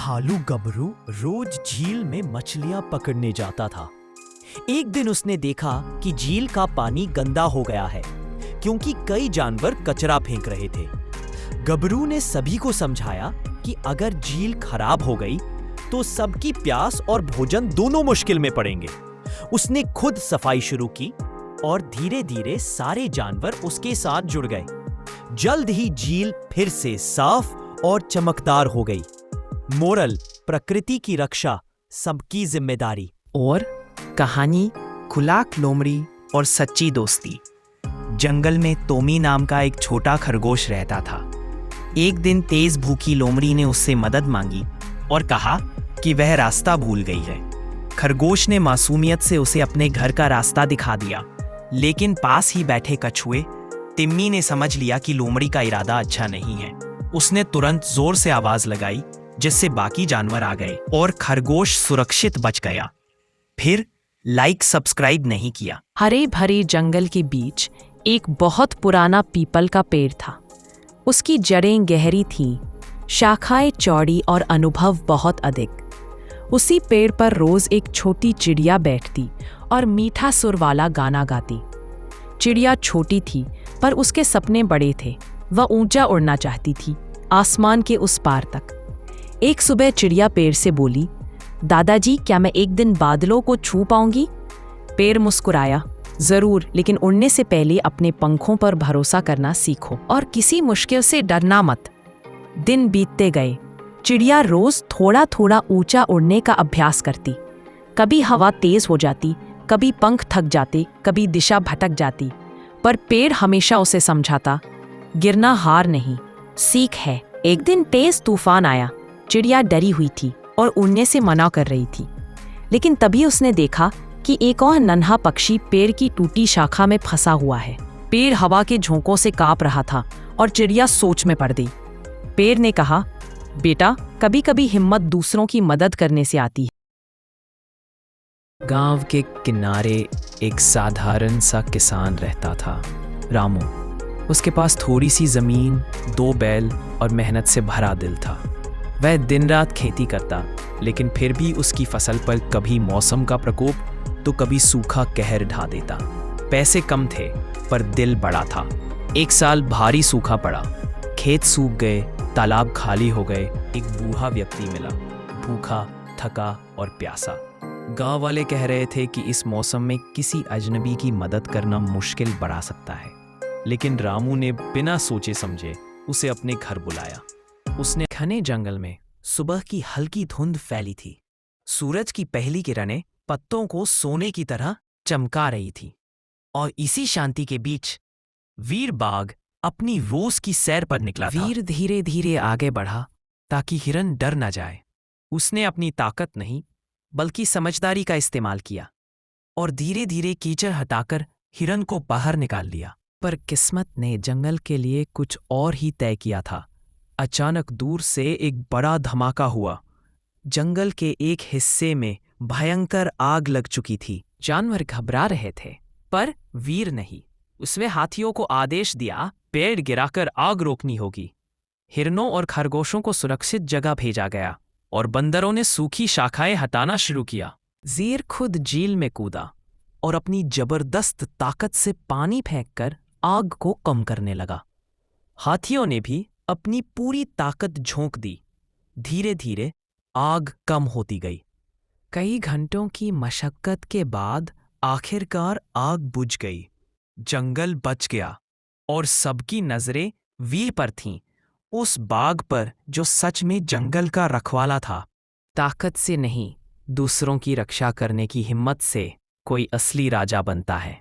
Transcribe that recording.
भालू गबरू रोज झील में मछलियां पकड़ने जाता था। एक दिन उसने देखा कि झील का पानी गंदा हो गया है क्योंकि कई जानवर कचरा फेंक रहे थे। गबरू ने सभी को समझाया कि अगर झील खराब हो गई तो सबकी प्यास और भोजन दोनों मुश्किल में पड़ेंगे। उसने खुद सफाई शुरू की और धीरे धीरे सारे जानवर उसके साथ जुड़ गए। जल्द ही झील फिर से साफ और चमकदार हो गई। मोरल: प्रकृति की रक्षा सबकी जिम्मेदारी। और कहानी खुलाक लोमड़ी और सच्ची दोस्ती। जंगल में तोमी नाम का एक छोटा खरगोश रहता था। एक दिन तेज भूखी लोमड़ी ने उससे मदद मांगी और कहा कि वह रास्ता भूल गई है। खरगोश ने मासूमियत से उसे अपने घर का रास्ता दिखा दिया, लेकिन पास ही बैठे कछुए तिम्मी ने समझ लिया कि लोमड़ी का इरादा अच्छा नहीं है। उसने तुरंत जोर से आवाज लगाई, जिससे बाकी जानवर आ गए और खरगोश सुरक्षित बच गया। फिर लाइक सब्सक्राइब नहीं किया। हरे भरे जंगल के बीच एक बहुत पुराना पीपल का पेड़ था। उसकी जड़ें गहरी थीं, शाखाएं चौड़ी और अनुभव बहुत अधिक। उसी पेड़ पर रोज एक छोटी चिड़िया बैठती और मीठा सुर वाला गाना गाती। चिड़िया छोटी थी पर उसके सपने बड़े थे। वह ऊंचा उड़ना चाहती थी, आसमान के उस पार तक। एक सुबह चिड़िया पेड़ से बोली, दादाजी, क्या मैं एक दिन बादलों को छू पाऊंगी? पेड़ मुस्कुराया, जरूर, लेकिन उड़ने से पहले अपने पंखों पर भरोसा करना सीखो और किसी मुश्किल से डरना मत। दिन बीतते गए। चिड़िया रोज थोड़ा थोड़ा ऊंचा उड़ने का अभ्यास करती। कभी हवा तेज हो जाती, कभी पंख थक जाते, कभी दिशा भटक जाती, पर पेड़ हमेशा उसे समझाता, गिरना हार नहीं, सीख है। एक दिन तेज तूफान आया। चिड़िया डरी हुई थी और उड़ने से मना कर रही थी, लेकिन तभी उसने देखा कि एक और नन्हा पक्षी पेड़ की टूटी शाखा में फंसा हुआ है। पेड़ हवा के झोंकों से कांप रहा था और चिड़िया सोच में पड़ गई। पेड़ ने कहा, बेटा, कभी कभी हिम्मत दूसरों की मदद करने से आती है। गांव के किनारे एक साधारण सा किसान रहता था, रामू। उसके पास थोड़ी सी जमीन, 2 बैल और मेहनत से भरा दिल था। वह दिन रात खेती करता, लेकिन फिर भी उसकी फसल पर कभी मौसम का प्रकोप तो कभी सूखा कहर ढा देता। पैसे कम थे पर दिल बड़ा था। एक साल भारी सूखा पड़ा, खेत सूख गए, तालाब खाली हो गए। एक बूढ़ा व्यक्ति मिला, भूखा, थका और प्यासा। गांव वाले कह रहे थे कि इस मौसम में किसी अजनबी की मदद करना मुश्किल बढ़ा सकता है, लेकिन रामू ने बिना सोचे समझे उसे अपने घर बुलाया। उसने घने जंगल में सुबह की हल्की धुंध फैली थी। सूरज की पहली किरणें पत्तों को सोने की तरह चमका रही थी, और इसी शांति के बीच वीर बाघ अपनी रोज की सैर पर निकला था। वीर धीरे धीरे आगे बढ़ा ताकि हिरन डर न जाए। उसने अपनी ताकत नहीं बल्कि समझदारी का इस्तेमाल किया और धीरे धीरे कीचड़ हटाकर हिरन को बाहर निकाल लिया। पर किस्मत ने जंगल के लिए कुछ और ही तय किया था। अचानक दूर से एक बड़ा धमाका हुआ। जंगल के एक हिस्से में भयंकर आग लग चुकी थी। जानवर घबरा रहे थे, पर वीर नहीं। उसने हाथियों को आदेश दिया, पेड़ गिराकर आग रोकनी होगी। हिरनों और खरगोशों को सुरक्षित जगह भेजा गया और बंदरों ने सूखी शाखाएं हटाना शुरू किया। ज़ीर खुद झील में कूदा और अपनी जबरदस्त ताकत से पानी फेंककर आग को कम करने लगा। हाथियों ने भी अपनी पूरी ताकत झोंक दी। धीरे धीरे आग कम होती गई। कई घंटों की मशक्कत के बाद आखिरकार आग बुझ गई। जंगल बच गया और सबकी नजरें वीर पर थीं, उस बाघ पर जो सच में जंगल का रखवाला था। ताकत से नहीं, दूसरों की रक्षा करने की हिम्मत से कोई असली राजा बनता है।